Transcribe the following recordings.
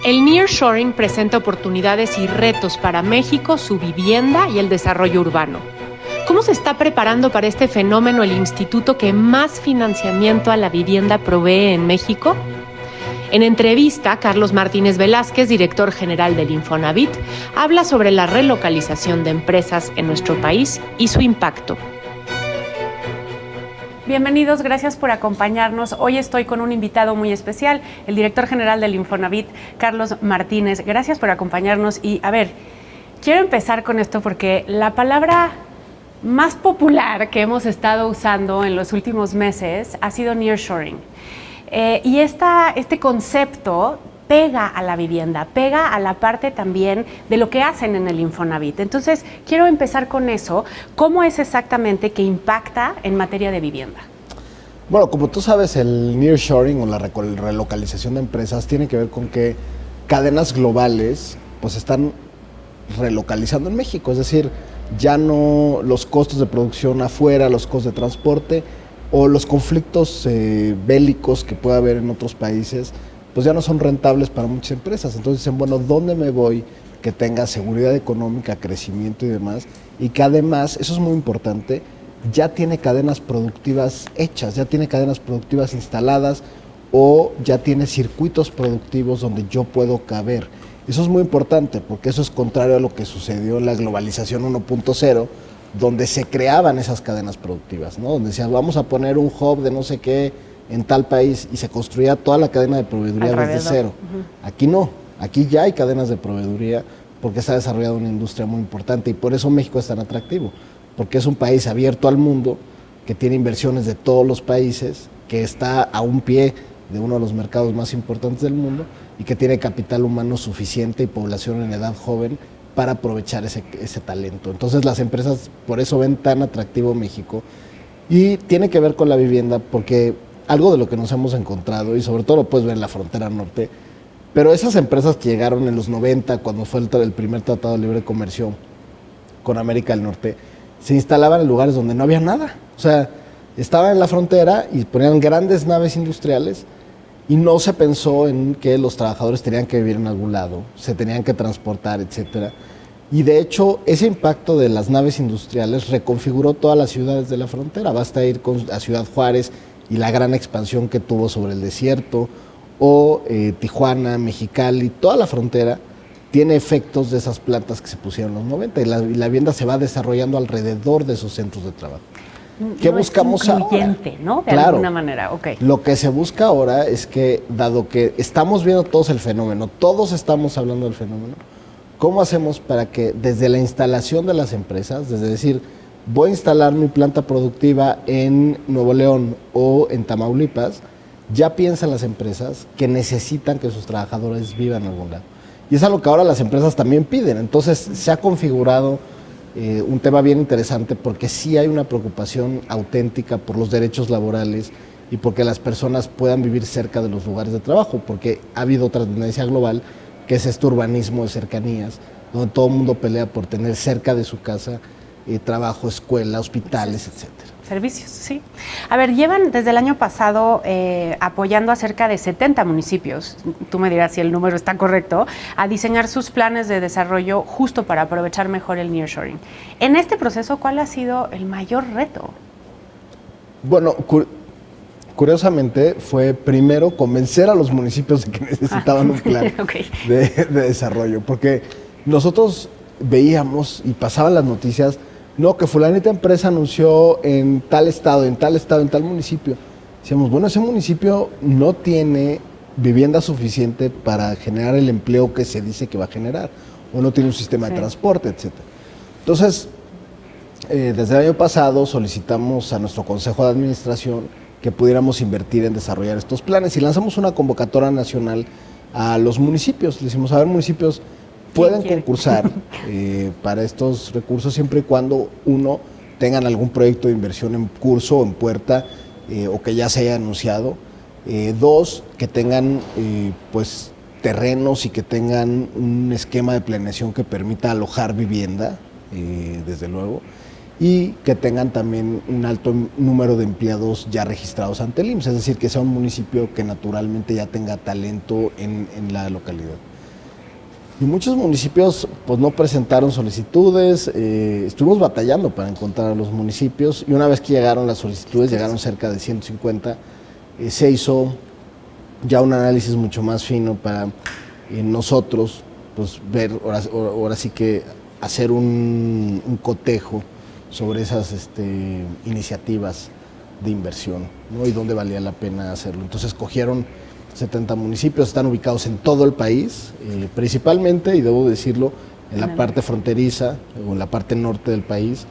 El nearshoring presenta oportunidades y retos para México, su vivienda y el desarrollo urbano. ¿Cómo se está preparando para este fenómeno el instituto que más financiamiento a la vivienda provee en México? En entrevista, Carlos Martínez Velázquez, director general del Infonavit, habla sobre la relocalización de empresas en nuestro país y su impacto. Bienvenidos, gracias por acompañarnos. Hoy estoy con un invitado muy especial, el director general del Infonavit, Carlos Martínez. Gracias por acompañarnos y, quiero empezar con esto porque la palabra más popular que hemos estado usando en los últimos meses ha sido nearshoring. Y este concepto pega a la vivienda, pega a la parte también de lo que hacen en el Infonavit. Entonces, quiero empezar con eso. ¿Cómo es exactamente que impacta en materia de vivienda? Bueno, como tú sabes, el nearshoring o la relocalización de empresas tiene que ver con que cadenas globales pues están relocalizando en México. Es decir, ya no los costos de producción afuera, los costos de transporte o los conflictos bélicos que pueda haber en otros países, pues ya no son rentables para muchas empresas. Entonces dicen, bueno, ¿dónde me voy que tenga seguridad económica, crecimiento y demás? Y que además, eso es muy importante, ya tiene cadenas productivas hechas, ya tiene cadenas productivas instaladas o ya tiene circuitos productivos donde yo puedo caber. Eso es muy importante porque eso es contrario a lo que sucedió en la globalización 1.0, donde se creaban esas cadenas productivas, ¿no? Donde decían, vamos a poner un hub de no sé qué en tal país y se construía toda la cadena de proveeduría desde cero. Aquí no, aquí ya hay cadenas de proveeduría porque se ha desarrollado una industria muy importante y por eso México es tan atractivo, porque es un país abierto al mundo, que tiene inversiones de todos los países, que está a un pie de uno de los mercados más importantes del mundo y que tiene capital humano suficiente y población en edad joven para aprovechar ese talento. Entonces las empresas por eso ven tan atractivo México y tiene que ver con la vivienda porque algo de lo que nos hemos encontrado y sobre todo lo puedes ver en la frontera norte, pero esas empresas que llegaron en los 90 cuando fue el primer tratado de libre comercio con América del Norte, se instalaban en lugares donde no había nada. O sea, estaban en la frontera y ponían grandes naves industriales y no se pensó en que los trabajadores tenían que vivir en algún lado, se tenían que transportar, etcétera. Y de hecho, ese impacto de las naves industriales reconfiguró todas las ciudades de la frontera. Basta ir a Ciudad Juárez y la gran expansión que tuvo sobre el desierto, o Tijuana, Mexicali, toda la frontera tiene efectos de esas plantas que se pusieron en los 90 y la vivienda se va desarrollando alrededor de esos centros de trabajo. ¿Qué buscamos ahora? ¿No? De alguna manera, ok. Lo que se busca ahora es que, dado que estamos viendo todos el fenómeno, todos estamos hablando del fenómeno, ¿cómo hacemos para que desde la instalación de las empresas, desde decir, voy a instalar mi planta productiva en Nuevo León o en Tamaulipas, ya piensan las empresas que necesitan que sus trabajadores vivan en algún lado? Y es algo que ahora las empresas también piden. Entonces se ha configurado un tema bien interesante porque sí hay una preocupación auténtica por los derechos laborales y porque las personas puedan vivir cerca de los lugares de trabajo, porque ha habido otra tendencia global que es este urbanismo de cercanías, donde todo el mundo pelea por tener cerca de su casa trabajo, escuela, hospitales, etcétera. Servicios, sí. A ver, llevan desde el año pasado apoyando a cerca de 70 municipios, tú me dirás si el número está correcto, a diseñar sus planes de desarrollo justo para aprovechar mejor el nearshoring. En este proceso, ¿cuál ha sido el mayor reto? Bueno, curiosamente fue primero convencer a los municipios de que necesitaban un plan de desarrollo, porque nosotros veíamos y pasaban las noticias, no, que fulanita empresa anunció en tal estado, en tal municipio. Decíamos, bueno, ese municipio no tiene vivienda suficiente para generar el empleo que se dice que va a generar, o no tiene un sistema de transporte, etcétera. Entonces, desde el año pasado solicitamos a nuestro Consejo de Administración que pudiéramos invertir en desarrollar estos planes y lanzamos una convocatoria nacional a los municipios. Le decimos, a ver, municipios, pueden concursar para estos recursos siempre y cuando, uno, tengan algún proyecto de inversión en curso o en puerta o que ya se haya anunciado. Dos, que tengan pues terrenos y que tengan un esquema de planeación que permita alojar vivienda, desde luego, y que tengan también un alto número de empleados ya registrados ante el IMSS, es decir, que sea un municipio que naturalmente ya tenga talento en la localidad. Y muchos municipios pues no presentaron solicitudes, estuvimos batallando para encontrar a los municipios y una vez que llegaron las solicitudes, llegaron cerca de 150, se hizo ya un análisis mucho más fino para nosotros pues ver, ahora sí que hacer un cotejo sobre esas iniciativas de inversión, ¿no? Y dónde valía la pena hacerlo. Entonces escogieron 70 municipios, están ubicados en todo el país, principalmente, y debo decirlo, en la parte fronteriza o en la parte norte del país,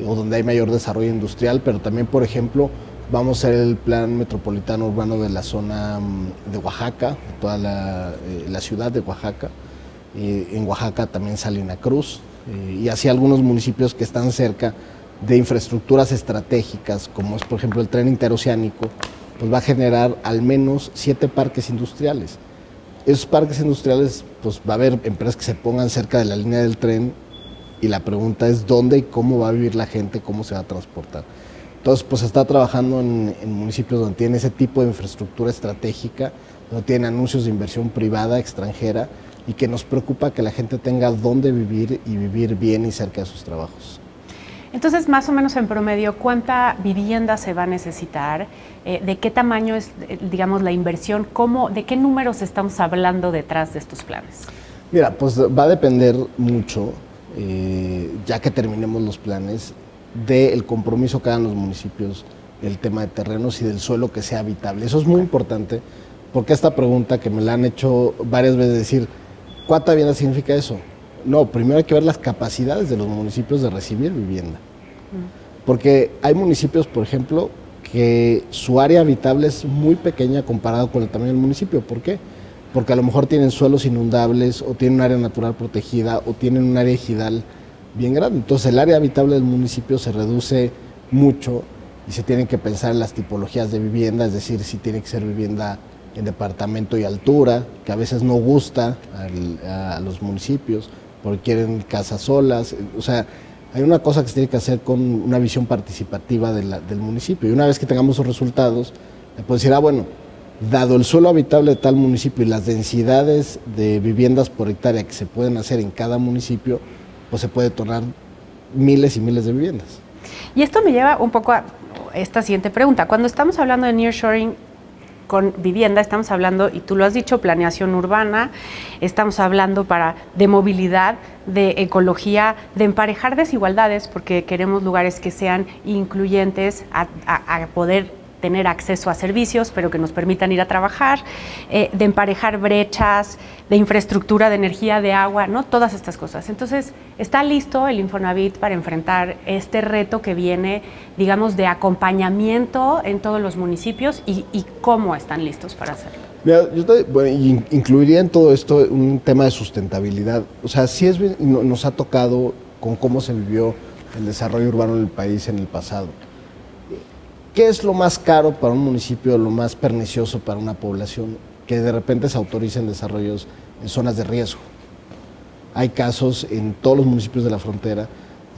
o donde hay mayor desarrollo industrial, pero también, por ejemplo, vamos a hacer el plan metropolitano urbano de la zona de Oaxaca, de toda la ciudad de Oaxaca. En Oaxaca también Salina Cruz, y así algunos municipios que están cerca de infraestructuras estratégicas, como es, por ejemplo, el tren interoceánico, pues va a generar al menos 7 parques industriales. Esos parques industriales, pues va a haber empresas que se pongan cerca de la línea del tren y la pregunta es dónde y cómo va a vivir la gente, cómo se va a transportar. Entonces, pues está trabajando en municipios donde tiene ese tipo de infraestructura estratégica, donde tienen anuncios de inversión privada, extranjera, y que nos preocupa que la gente tenga dónde vivir y vivir bien y cerca de sus trabajos. Entonces, más o menos en promedio, ¿cuánta vivienda se va a necesitar? ¿De qué tamaño es, digamos, la inversión? ¿De qué números estamos hablando detrás de estos planes? Mira, pues va a depender mucho, ya que terminemos los planes, del compromiso que hagan los municipios, el tema de terrenos y del suelo que sea habitable. Eso es muy importante, porque esta pregunta que me la han hecho varias veces, decir, ¿cuánta vivienda significa eso? No, primero hay que ver las capacidades de los municipios de recibir vivienda. Porque hay municipios, por ejemplo, que su área habitable es muy pequeña comparado con el tamaño del municipio. ¿Por qué? Porque a lo mejor tienen suelos inundables, o tienen un área natural protegida, o tienen un área ejidal bien grande. Entonces el área habitable del municipio se reduce mucho y se tienen que pensar en las tipologías de vivienda, es decir, si tiene que ser vivienda en departamento y altura, que a veces no gusta a los municipios, porque quieren casas solas. O sea, hay una cosa que se tiene que hacer con una visión participativa del municipio. Y una vez que tengamos esos resultados, le puedo decir, bueno, dado el suelo habitable de tal municipio y las densidades de viviendas por hectárea que se pueden hacer en cada municipio, pues se puede tornar miles y miles de viviendas. Y esto me lleva un poco a esta siguiente pregunta. Cuando estamos hablando de nearshoring con vivienda, estamos hablando, y tú lo has dicho, planeación urbana, estamos hablando de movilidad, de ecología, de emparejar desigualdades, porque queremos lugares que sean incluyentes a poder tener acceso a servicios, pero que nos permitan ir a trabajar, de emparejar brechas, de infraestructura, de energía, de agua, ¿no? Todas estas cosas. Entonces, ¿está listo el Infonavit para enfrentar este reto que viene, digamos, de acompañamiento en todos los municipios y cómo están listos para hacerlo? Mira, incluiría en todo esto un tema de sustentabilidad. O sea, sí nos ha tocado con cómo se vivió el desarrollo urbano en el país en el pasado. ¿Qué es lo más caro para un municipio, lo más pernicioso para una población? Que de repente se autoricen desarrollos en zonas de riesgo. Hay casos en todos los municipios de la frontera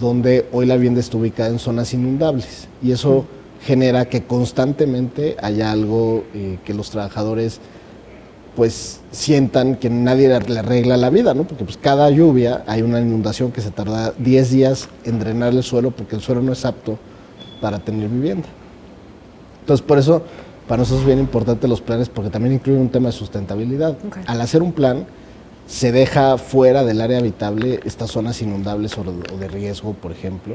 donde hoy la vivienda está ubicada en zonas inundables y eso genera que constantemente haya algo que los trabajadores pues sientan que nadie le arregla la vida, ¿no? Porque pues cada lluvia hay una inundación que se tarda 10 días en drenar el suelo porque el suelo no es apto para tener vivienda. Entonces, por eso, para nosotros es bien importante los planes, porque también incluyen un tema de sustentabilidad. Okay. Al hacer un plan, se deja fuera del área habitable estas zonas inundables o de riesgo, por ejemplo,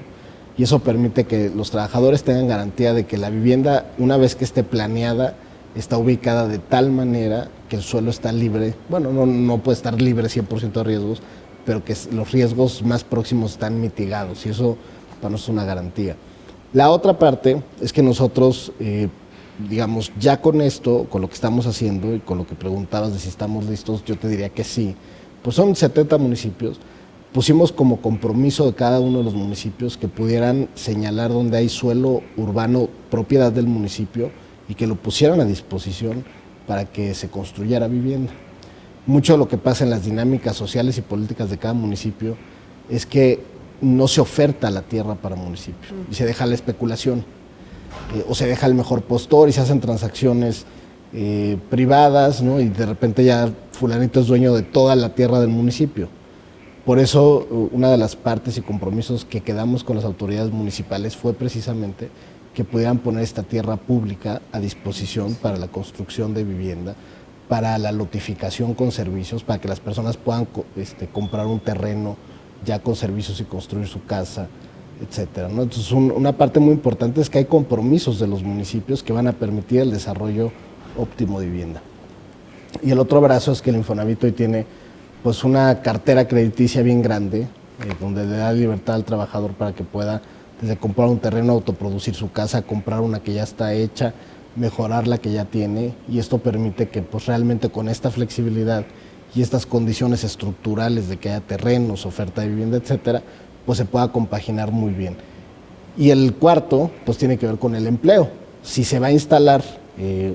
y eso permite que los trabajadores tengan garantía de que la vivienda, una vez que esté planeada, está ubicada de tal manera que el suelo está libre. Bueno, no puede estar libre 100% de riesgos, pero que los riesgos más próximos están mitigados, y eso para nosotros es una garantía. La otra parte es que nosotros, digamos, ya con esto, con lo que estamos haciendo y con lo que preguntabas de si estamos listos, yo te diría que sí. Pues son 70 municipios. Pusimos como compromiso de cada uno de los municipios que pudieran señalar dónde hay suelo urbano propiedad del municipio y que lo pusieran a disposición para que se construyera vivienda. Mucho de lo que pasa en las dinámicas sociales y políticas de cada municipio es que no se oferta la tierra para municipios y se deja la especulación o se deja el mejor postor y se hacen transacciones privadas, ¿no? Y de repente ya fulanito es dueño de toda la tierra del municipio. Por eso, una de las partes y compromisos que quedamos con las autoridades municipales fue precisamente que pudieran poner esta tierra pública a disposición para la construcción de vivienda, para la lotificación con servicios, para que las personas puedan comprar un terreno ya con servicios y construir su casa, etcétera, ¿no? Entonces, una parte muy importante es que hay compromisos de los municipios que van a permitir el desarrollo óptimo de vivienda. Y el otro brazo es que el Infonavit hoy tiene pues una cartera crediticia bien grande, donde le da libertad al trabajador para que pueda desde comprar un terreno, autoproducir su casa, comprar una que ya está hecha, mejorar la que ya tiene, y esto permite que pues realmente con esta flexibilidad y estas condiciones estructurales de que haya terrenos, oferta de vivienda, etcétera, pues se pueda compaginar muy bien. Y el cuarto pues tiene que ver con el empleo. Si se va a instalar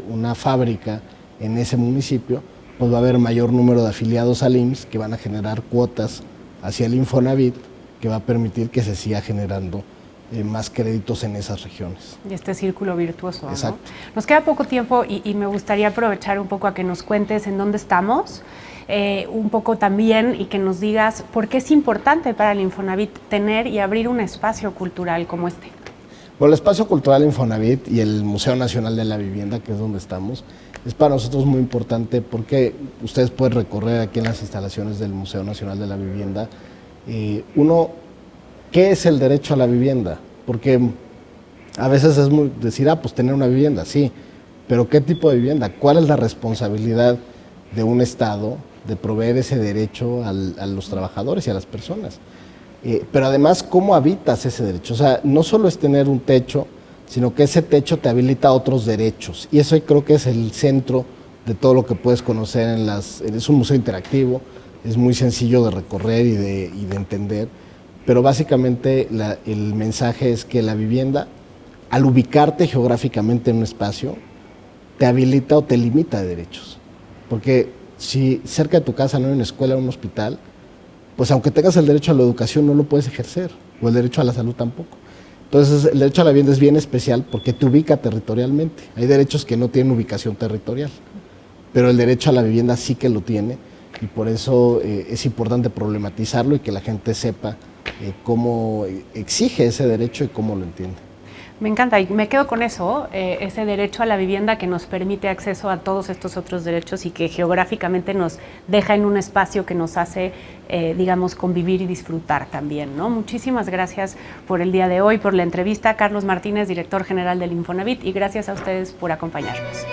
una fábrica en ese municipio, pues va a haber mayor número de afiliados al IMSS que van a generar cuotas hacia el Infonavit, que va a permitir que se siga generando más créditos en esas regiones. Y este círculo virtuoso, exacto, ¿no? Nos queda poco tiempo y me gustaría aprovechar un poco a que nos cuentes en dónde estamos, un poco también, y que nos digas por qué es importante para el Infonavit tener y abrir un espacio cultural como este. Bueno, el espacio cultural Infonavit y el Museo Nacional de la Vivienda, que es donde estamos, es para nosotros muy importante porque ustedes pueden recorrer aquí en las instalaciones del Museo Nacional de la Vivienda. ¿Qué es el derecho a la vivienda? Porque a veces es muy decir, pues tener una vivienda, sí, pero ¿qué tipo de vivienda? ¿Cuál es la responsabilidad de un Estado de proveer ese derecho a los trabajadores y a las personas? Pero además, ¿cómo habitas ese derecho? O sea, no solo es tener un techo, sino que ese techo te habilita a otros derechos. Y eso creo que es el centro de todo lo que puedes conocer es un museo interactivo, es muy sencillo de recorrer y de entender, pero básicamente el mensaje es que la vivienda, al ubicarte geográficamente en un espacio, te habilita o te limita de derechos. Porque si cerca de tu casa no hay una escuela o un hospital, pues aunque tengas el derecho a la educación no lo puedes ejercer, o el derecho a la salud tampoco. Entonces el derecho a la vivienda es bien especial porque te ubica territorialmente. Hay derechos que no tienen ubicación territorial, pero el derecho a la vivienda sí que lo tiene, y por eso es importante problematizarlo y que la gente sepa cómo exige ese derecho y cómo lo entiende. Me encanta, y me quedo con eso, ese derecho a la vivienda que nos permite acceso a todos estos otros derechos y que geográficamente nos deja en un espacio que nos hace, digamos, convivir y disfrutar también, ¿no? Muchísimas gracias por el día de hoy, por la entrevista. Carlos Martínez, director general del Infonavit, y gracias a ustedes por acompañarnos.